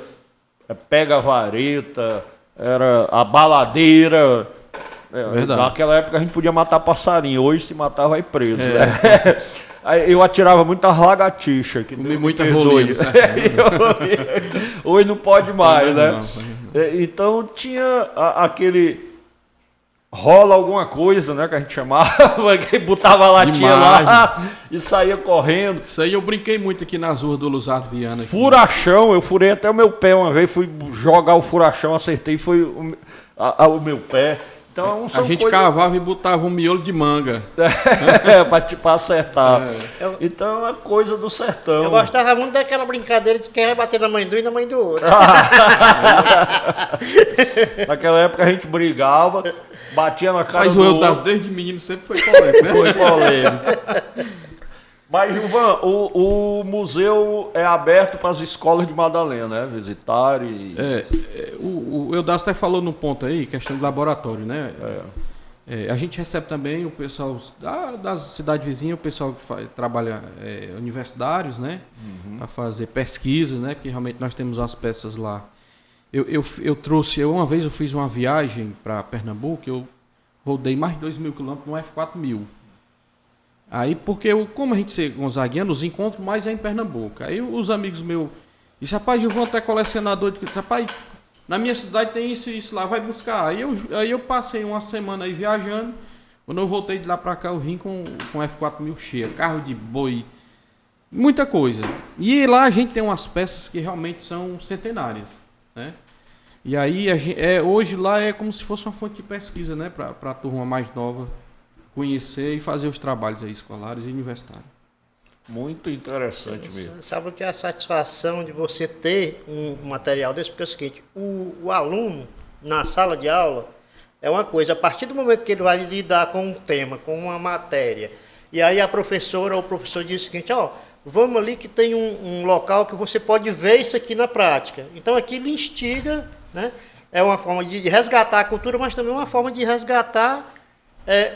pega-vareta, era a baladeira. Naquela época a gente podia matar passarinho, hoje se matava vai preso. Né? Eu atirava muita lagartixa. Comi muita rolinha. Hoje não pode mais, né? Então tinha aquele... rola alguma coisa, né, que a gente chamava, que botava a latinha lá e saía correndo. Isso aí eu brinquei muito aqui nas ruas do Luzardo Viana. Aqui. Furachão, eu furei até o meu pé uma vez, fui jogar o furachão, acertei, foi o meu pé. Então, a gente cavava e botava um miolo de manga. Pra acertar. Então é uma coisa do sertão. Eu gostava muito daquela brincadeira de quem vai bater na mãe de um e na mãe do outro. Naquela época a gente brigava, batia na cara do outro. Mas o desde menino sempre foi polêmico, né? Foi polêmico. Mas, Gilvan, o museu é aberto para as escolas de Madalena, né? Visitar e... o Eudás até falou num ponto aí, questão de laboratório, né? A gente recebe também o pessoal da cidade vizinha, o pessoal que trabalha universitários, né? Para fazer pesquisas, né? Que realmente nós temos umas peças lá. Uma vez eu fiz uma viagem para Pernambuco, eu rodei mais de 2.000 quilômetros no F4000. Aí, porque como a gente ser gonzaguiano, os encontros mais é em Pernambuco. Aí os amigos meus disseram: rapaz, eu vou até colecionador de... Rapaz, na minha cidade tem isso e isso lá, vai buscar. Aí eu passei uma semana aí viajando. Quando eu voltei de lá pra cá, eu vim com F4000 cheia, carro de boi, muita coisa. E lá a gente tem umas peças que realmente são centenárias, né? E aí hoje lá é como se fosse uma fonte de pesquisa, né? Pra turma mais nova conhecer e fazer os trabalhos aí escolares e universitários. Muito interessante mesmo. Sabe o que é a satisfação de você ter um material desse? Porque é o seguinte, o aluno na sala de aula é uma coisa, a partir do momento que ele vai lidar com um tema, com uma matéria, e aí a professora ou o professor diz o seguinte, ó, vamos ali que tem um local que você pode ver isso aqui na prática. Então aquilo instiga, né? É uma forma de resgatar a cultura, mas também uma forma de resgatar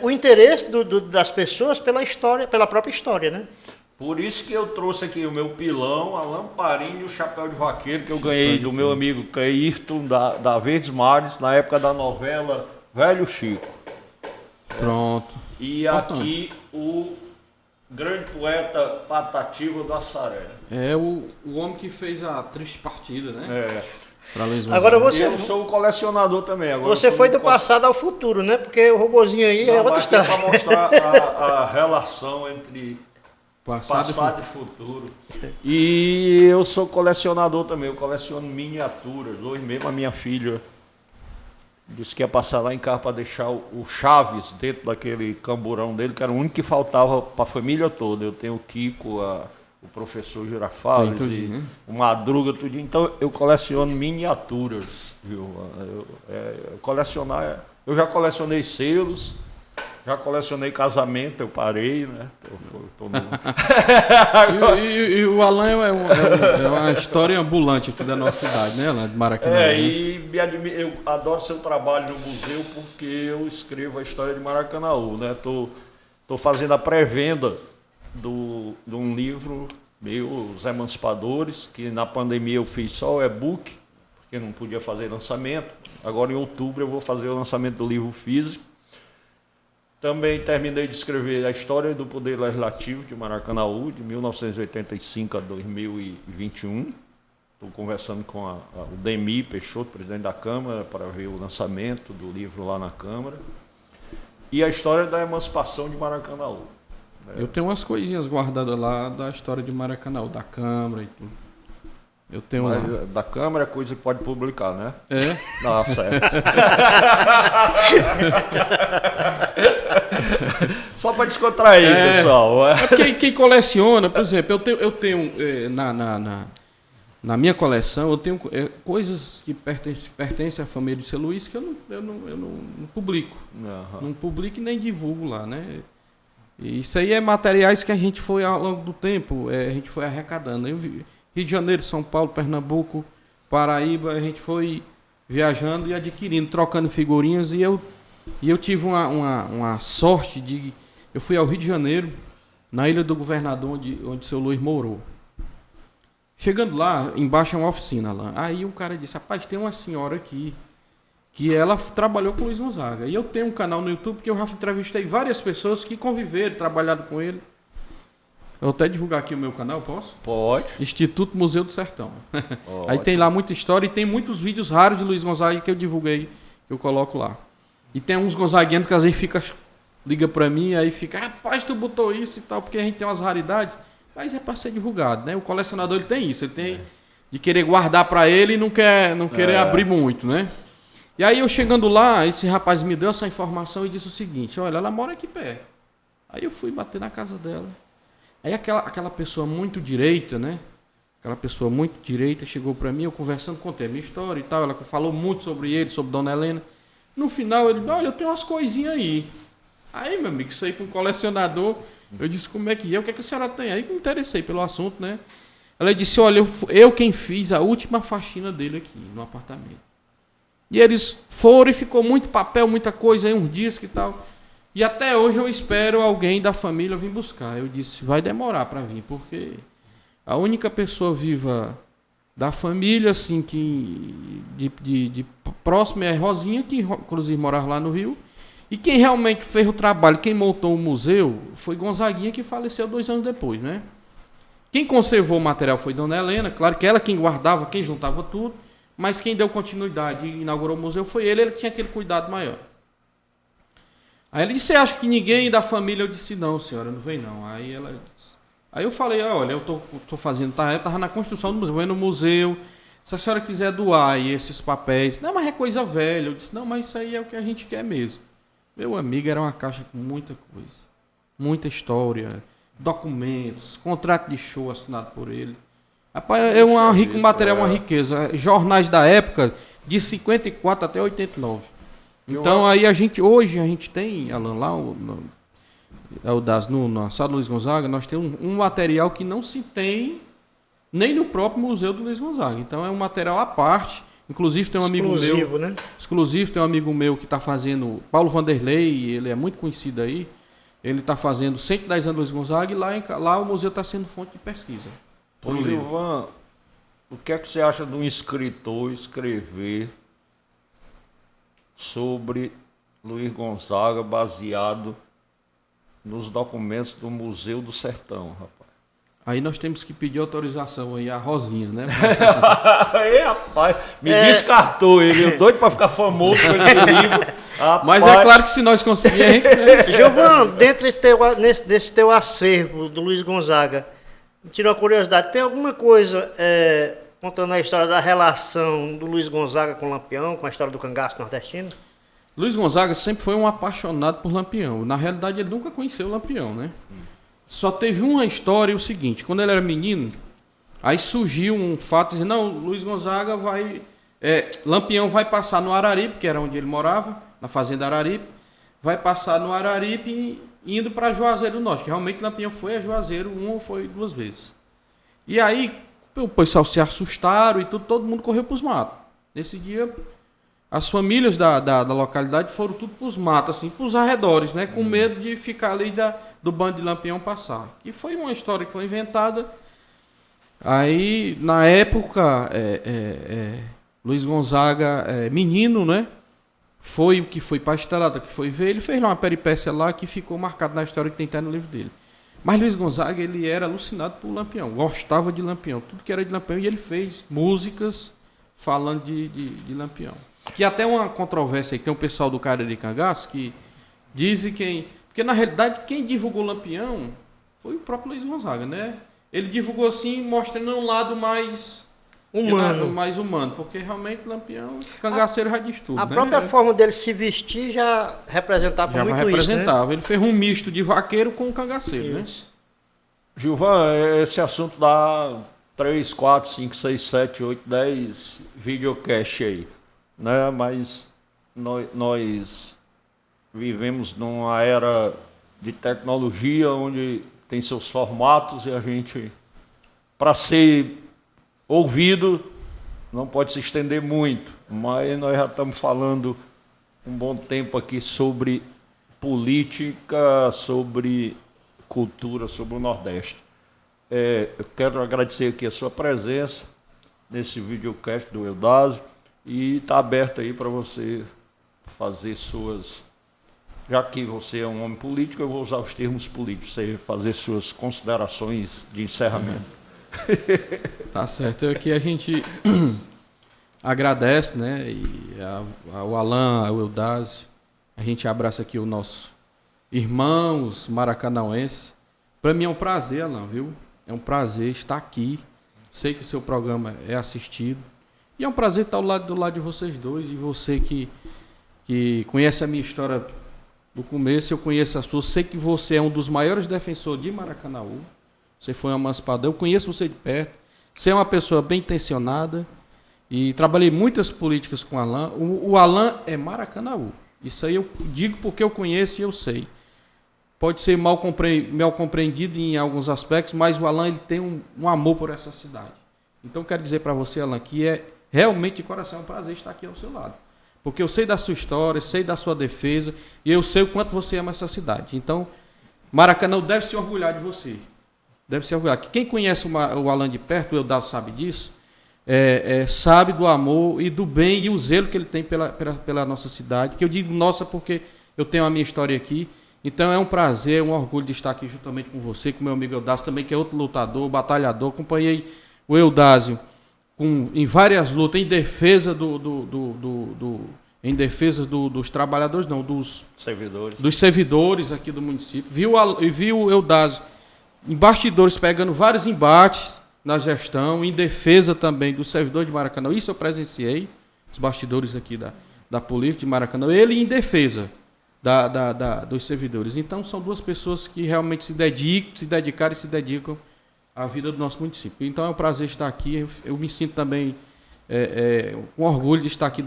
o interesse das pessoas pela história, pela própria história, né? Por isso que eu trouxe aqui o meu pilão, a lamparina e o chapéu de vaqueiro que eu ganhei do meu amigo Cleirton, da Verdes Mares, na época da novela Velho Chico. Pronto. E aqui o grande poeta Patativa do Assaré. É o homem que fez a triste partida, né? É. Agora você... Eu sou o colecionador também. Agora você foi do passado ao futuro, né? Porque o robozinho aí é outra história. Para mostrar a relação entre passado e futuro. E eu sou colecionador também, eu coleciono miniaturas. Hoje mesmo a minha filha disse que ia passar lá em casa para deixar o Chaves dentro daquele camburão dele, que era o único que faltava para a família toda. Eu tenho o Kiko, o professor Girafales, o Madruga, tudo. Então eu coleciono miniaturas, viu? Colecionar, eu já colecionei selos. Já colecionei casamento, eu parei, né? E o Alan é uma história ambulante aqui da nossa cidade, né? Lá de Maracanã. E eu adoro seu trabalho no museu porque eu escrevo a história de Maracanaú, né? Tô fazendo a pré-venda de um livro meu, Os Emancipadores, que na pandemia eu fiz só o e-book, porque não podia fazer lançamento. Agora em outubro eu vou fazer o lançamento do livro físico. Também terminei de escrever a história do Poder Legislativo de Maracanaú, de 1985 a 2021. Estou conversando com o Demi Peixoto, presidente da Câmara, para ver o lançamento do livro lá na Câmara. E a história da emancipação de Maracanaú. Eu tenho umas coisinhas guardadas lá da história de Maracanaú, da Câmara e tudo. Eu tenho lá. Da Câmara é coisa que pode publicar, né? É? Nossa, é. Só para descontrair, pessoal. É porque quem coleciona, por exemplo, eu tenho na minha coleção, eu tenho coisas que pertencem à família de seu Luiz que eu não publico. Não publico e nem divulgo lá, né? E isso aí é materiais que a gente foi ao longo do tempo, a gente foi arrecadando. Rio de Janeiro, São Paulo, Pernambuco, Paraíba, a gente foi viajando e adquirindo, trocando figurinhas. E eu tive uma sorte de... Eu fui ao Rio de Janeiro, na Ilha do Governador, onde seu Luiz morou. Chegando lá, embaixo é uma oficina lá. Aí um cara disse, rapaz, tem uma senhora aqui, que ela trabalhou com o Luiz Gonzaga. E eu tenho um canal no YouTube que eu já entrevistei várias pessoas que conviveram, trabalharam com ele. Eu vou até divulgar aqui o meu canal, posso? Pode. Instituto Museu do Sertão. Aí tem lá muita história e tem muitos vídeos raros de Luiz Gonzaga que eu divulguei, que eu coloco lá. E tem uns gonzaguianos que às vezes liga pra mim e aí fica, rapaz, tu botou isso e tal, porque a gente tem umas raridades, mas é pra ser divulgado, né? O colecionador ele tem isso, ele tem de querer guardar pra ele e não querer abrir muito, né? E aí eu chegando lá, esse rapaz me deu essa informação e disse o seguinte, olha, ela mora aqui perto. Aí eu fui bater na casa dela. Aí aquela pessoa muito direita, né? Aquela pessoa muito direita chegou pra mim, eu conversando, contei a minha história e tal. Ela falou muito sobre ele, sobre Dona Helena. No final ele, olha, eu tenho umas coisinhas aí. Aí, meu amigo, isso aí com um colecionador, eu disse, como é que é? O que é que a senhora tem? Aí me interessei pelo assunto, né? Ela disse, olha, eu quem fiz a última faxina dele aqui, no apartamento. E eles foram e ficou muito papel, muita coisa aí, uns discos e tal. E até hoje eu espero alguém da família vir buscar. Eu disse, vai demorar para vir, porque a única pessoa viva da família, assim, que de próximo é Rosinha, que inclusive morava lá no Rio. E quem realmente fez o trabalho, quem montou o museu, foi Gonzaguinha, que faleceu 2 anos depois, né? Quem conservou o material foi Dona Helena, claro que ela quem guardava, quem juntava tudo, mas quem deu continuidade e inaugurou o museu foi ele tinha aquele cuidado maior. Aí ele disse, você acha que ninguém da família? Eu disse, não, senhora, não vem não. Aí ela disse, aí eu falei, olha, eu tô fazendo, eu tava na construção do museu, vou no museu, se a senhora quiser doar aí esses papéis, não, mas é coisa velha. Eu disse, não, mas isso aí é o que a gente quer mesmo. Meu amigo, era uma caixa com muita coisa. Muita história, documentos, contrato de show assinado por ele. Rapaz, é um material, uma riqueza. Jornais da época, de 54 até 89. Então aí hoje a gente tem, Alan, lá na sala do Luiz Gonzaga, nós temos um material que não se tem nem no próprio museu do Luiz Gonzaga. Então é um material à parte. Inclusive tem um amigo meu, né? Exclusivo, tem um amigo meu que está fazendo, Paulo Vanderlei, ele é muito conhecido aí. Ele está fazendo 110 anos do Luiz Gonzaga e lá o museu está sendo fonte de pesquisa. Ô Gilvan, o que é que você acha de um escritor escrever sobre Luiz Gonzaga baseado nos documentos do Museu do Sertão, rapaz? Aí nós temos que pedir autorização aí a Rosinha, né? Aí, rapaz, me descartou ele, eu doido para ficar famoso com esse livro. Rapaz. Mas é claro que se nós conseguirmos, a gente... Gilvan, dentro desse teu acervo do Luiz Gonzaga, me tirou a curiosidade, tem alguma coisa contando a história da relação do Luiz Gonzaga com o Lampião, com a história do cangaço nordestino? Luiz Gonzaga sempre foi um apaixonado por Lampião. Na realidade, ele nunca conheceu o Lampião, né? Só teve uma história, o seguinte, quando ele era menino, aí surgiu um fato, dizendo, não, Luiz Gonzaga Lampião vai passar no Araripe, que era onde ele morava, na fazenda Araripe, vai passar no Araripe indo para Juazeiro do Norte, que realmente Lampião foi a Juazeiro uma ou foi 2 vezes. E aí, o pessoal se assustaram e todo mundo correu para os matos. Nesse dia, as famílias da localidade foram tudo para os matos, assim, para os arredores, né, com medo de ficar ali do bando de Lampião passar. Que foi uma história que foi inventada. Aí, na época, Luiz Gonzaga, menino, né? Foi o que foi para a estrada, que foi ver. Ele fez lá uma peripécia lá que ficou marcado na história que tem até no livro dele. Mas Luiz Gonzaga, ele era alucinado por Lampião. Gostava de Lampião. Tudo que era de Lampião. E ele fez músicas falando de Lampião. Que até uma controvérsia aí, tem um pessoal do Cariri Cangaço que dizem porque na realidade quem divulgou Lampião foi o próprio Luiz Gonzaga, né? Ele divulgou assim, mostrando um lado mais humano, porque realmente Lampião, cangaceiro já diz tudo. A própria forma dele se vestir já representava muito isso, né? Ele fez um misto de vaqueiro com cangaceiro, né? Gilvan, esse assunto dá 3, 4, 5, 6, 7, 8, 10 videocast aí, né? Mas nós vivemos numa era de tecnologia onde tem seus formatos e a gente, para ser ouvido, não pode se estender muito, mas nós já estamos falando um bom tempo aqui sobre política, sobre cultura, sobre o Nordeste. Eu quero agradecer aqui a sua presença nesse videocast do Eudásio e está aberto aí para você fazer suas... Já que você é um homem político, eu vou usar os termos políticos, você fazer suas considerações de encerramento. Tá certo. Aqui a gente agradece, né? E ao Alan, ao Eudásio, a gente abraça aqui os nossos irmãos maracanauenses. Para mim é um prazer, Alan, viu? É um prazer estar aqui. Sei que o seu programa é assistido. E é um prazer estar do lado de vocês dois. E você que conhece a minha história do começo, eu conheço a sua. Sei que você é um dos maiores defensores de Maracanaú. Você foi um emancipador. Eu conheço você de perto. Você é uma pessoa bem intencionada. E trabalhei muitas políticas com o Alan. O Alan é Maracanaú. Isso aí eu digo porque eu conheço e eu sei. Pode ser mal compreendido em alguns aspectos, mas o Alan ele tem um amor por essa cidade. Então quero dizer para você, Alan, que é realmente de coração um prazer estar aqui ao seu lado. Porque eu sei da sua história, sei da sua defesa e eu sei o quanto você ama essa cidade. Então, Maracanã deve se orgulhar de você. Deve se orgulhar. Quem conhece o Alan de perto, o Eudásio sabe disso, sabe do amor e do bem e o zelo que ele tem pela nossa cidade. Que eu digo nossa porque eu tenho a minha história aqui. Então é um prazer, um orgulho de estar aqui juntamente com você, com meu amigo Eudásio também, que é outro lutador, batalhador. Acompanhei o Eudásio em várias lutas em defesa dos trabalhadores, não, dos servidores aqui do município. Viu o Eudásio em bastidores pegando vários embates na gestão, em defesa também dos servidores de Maracanã. Isso eu presenciei, os bastidores aqui da política de Maracanã. Ele em defesa dos servidores. Então, são duas pessoas que realmente se dedicaram e se dedicam à vida do nosso município. Então, é um prazer estar aqui. Eu me sinto também com orgulho de estar aqui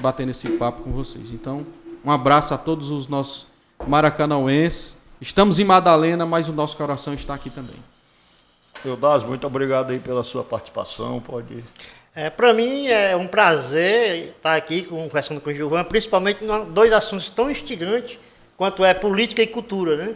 batendo esse papo com vocês. Então, um abraço a todos os nossos maracanauenses. Estamos em Madalena, mas o nosso coração está aqui também. Eudásio, muito obrigado aí pela sua participação. Pode... Para mim é um prazer estar aqui conversando com o Gilvan, principalmente em dois assuntos tão instigantes quanto é política e cultura, né?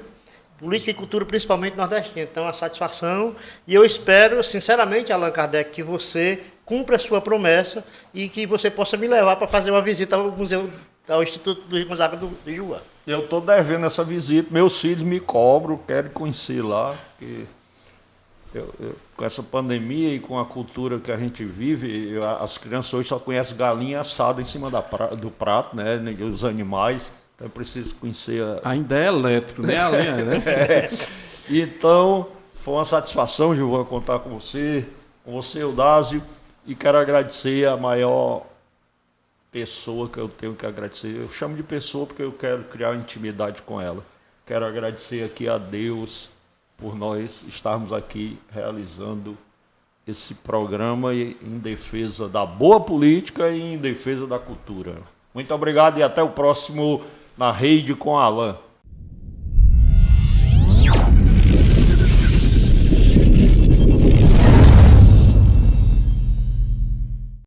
Política e cultura, principalmente nordestina. Então, a satisfação. E eu espero, sinceramente, Allan Kardec, que você cumpra a sua promessa e que você possa me levar para fazer uma visita ao museu, ao Instituto do Rio Gonzaga do Gilvan. Eu estou devendo essa visita. Meus filhos me cobram, querem conhecer lá, porque... com essa pandemia e com a cultura que a gente vive, as crianças hoje só conhecem galinha assada em cima do prato, né? Os animais. Então eu preciso conhecer Ainda é elétrico, né? A lenha, né? Então, foi uma satisfação, Gilvan, contar com você, Eudásio, e quero agradecer a maior pessoa que eu tenho que agradecer. Eu chamo de pessoa porque eu quero criar intimidade com ela. Quero agradecer aqui a Deus por nós estarmos aqui realizando esse programa em defesa da boa política e em defesa da cultura. Muito obrigado e até o próximo Na Rede com Allan.